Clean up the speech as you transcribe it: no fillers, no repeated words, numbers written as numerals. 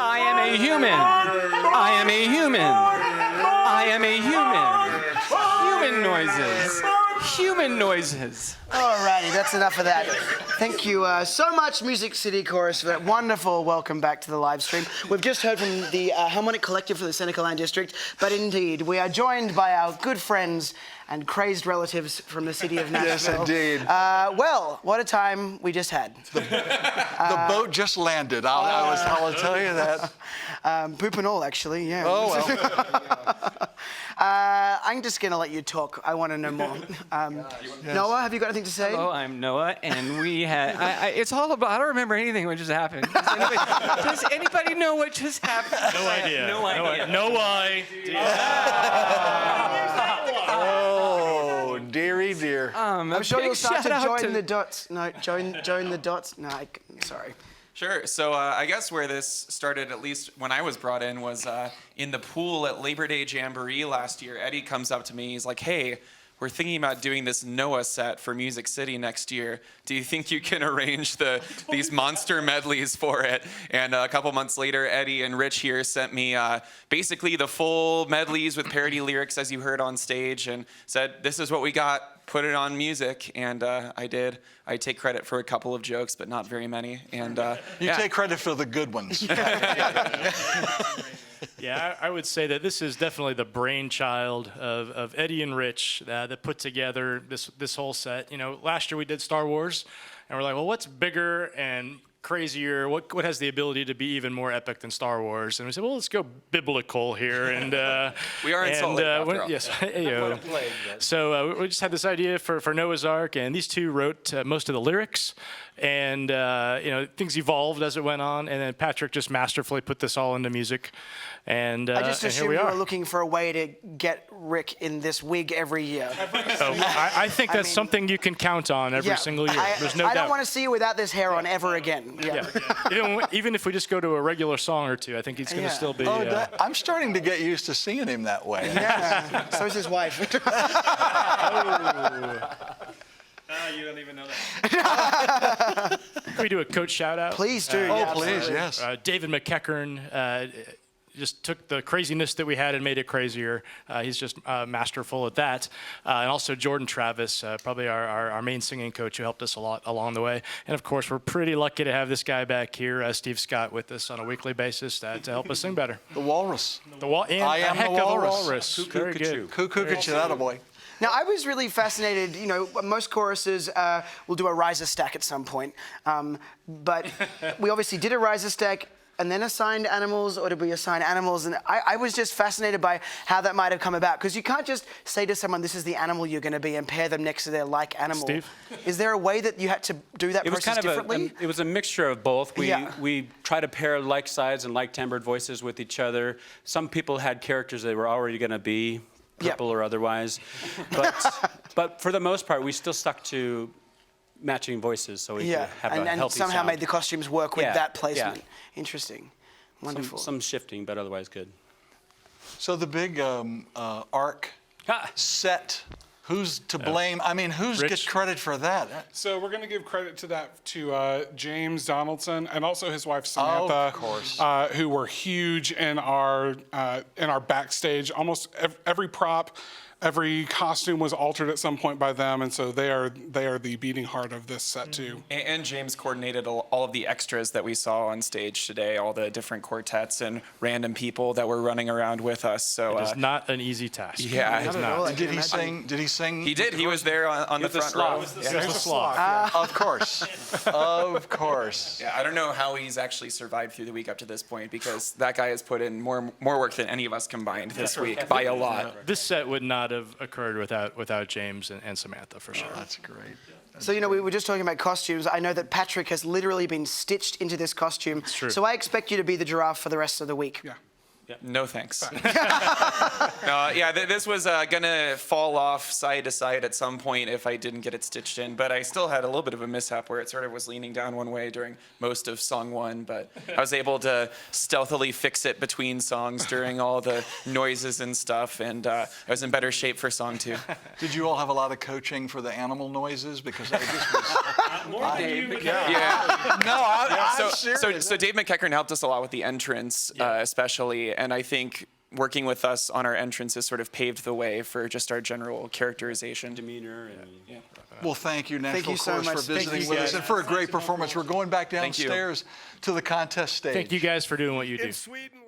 I am a human. I am a human. I am a human. Human noises. Human noises. Alrighty, that's enough of that. Thank you so much, Music City Chorus, for that wonderful welcome back to the live stream. We've just heard from the Harmonic Collective for the Seneca Line District, but indeed, we are joined by our good friends and crazed relatives from the city of Nashville. Yes, indeed. Well, what a time we just had. The boat just landed. I'll tell you that. Poop and all, actually, yeah. Oh, well. I'm just going to let you talk. I want to know more. Noah, have you got anything to say? Hello, I'm Noah, and we had. It's all about. I don't remember anything what just happened. Does anybody know what just happened? No idea. No idea. No idea. Oh, dearie dear. I'm sure you'll start to shout-out join the dots. No, join the dots. No, sorry. Sure. So I guess where this started, at least when I was brought in, was in the pool at Labor Day Jamboree last year. Eddie comes up to me. He's like, "Hey, we're thinking about doing this Noah set for Music City next year. Do you think you can arrange these monster medleys for it?" And a couple months later, Eddie and Rich here sent me basically the full medleys with parody lyrics, as you heard on stage, and said, "This is what we got. Put it on music." And I did. I take credit for a couple of jokes, but not very many. And You take credit for the good ones. Yeah, I would say that this is definitely the brainchild of Eddie and Rich that put together this whole set. You know, last year we did Star Wars, and we're like, well, what's bigger and crazier? What has the ability to be even more epic than Star Wars? And we said, well, let's go biblical here. And we are in Salt Lake, after all. Yes. So we just had this idea for Noah's Ark, and these two wrote most of the lyrics. And things evolved as it went on, and then Patrick just masterfully put this all into music. And I just and assumed here we you are. were looking for a way to get Rick in this wig every year. I think that's something you can count on every single year. There's no doubt. I don't want to see you without this hair on ever again. Yeah. Even if we just go to a regular song or two, I think he's going to still be. I'm starting to get used to seeing him that way. Yeah. So is his wife. You don't even know that. Can we do a coach shout out? Please do. Oh, yeah, please, absolutely. yes. David McEachern just took the craziness that we had and made it crazier. He's just masterful at that. And also Jordan Travis, probably our main singing coach who helped us a lot along the way. And of course, we're pretty lucky to have this guy back here, Steve Scott, with us on a weekly basis to help us sing better. The walrus. And I a am heck the of a walrus. walrus. Very good. Cuckoo, that boy. Now, I was really fascinated. You know, most choruses will do a riser stack at some point. But we obviously did a riser stack and then assigned animals, or did we assign animals? And I was just fascinated by how that might have come about. Because you can't just say to someone, this is the animal you're going to be, and pair them next to their like animal. Steve? Is there a way that you had to do that process differently? It was a mixture of both. Yeah. We try to pair like sides and like timbered voices with each other. Some people had characters they were already going to be, purple or otherwise. But for the most part, we still stuck to matching voices, so we could have a healthy and somehow sound. made the costumes work with that placement. Yeah. Interesting. Wonderful. Some shifting, but otherwise good. So the big arc set, who's to blame? I mean, who's gets credit for that? So we're going to give credit to that to James Donaldson and also his wife Samantha, of course, who were huge in our backstage. Almost every prop, every costume was altered at some point by them, and so they are the beating heart of this set too. And James coordinated all of the extras that we saw on stage today, all the different quartets and random people that were running around with us. So It's not an easy task. Yeah, It's not. Did he sing? Did he sing? He did. He was there on the front row. It was a sloth. Of course. Of course. Yeah, I don't know how he's actually survived through the week up to this point, because that guy has put in more work than any of us combined this week by a lot. This set would not have occurred without James and Samantha, for sure. That's great. So, you know, we were just talking about costumes. I know that Patrick has literally been stitched into this costume. It's true. So I expect you to be the giraffe for the rest of the week. Yeah. No thanks. This was gonna fall off side to side at some point if I didn't get it stitched in, but I still had a little bit of a mishap where it sort of was leaning down one way during most of song one, but I was able to stealthily fix it between songs during all the noises and stuff, and I was in better shape for song two. Did you all have a lot of coaching for the animal noises? Because I just was Yeah. No, I'm So serious. Dave McEachern helped us a lot with the entrance, especially, and I think working with us on our entrances sort of paved the way for just our general characterization. Demeanor and Well, thank you, National you so Chorus, much. for Thank visiting you, with us guys. and for a great performance. We're going back Thank you. downstairs to the contest stage. Thank you guys for doing what you do. In Sweden,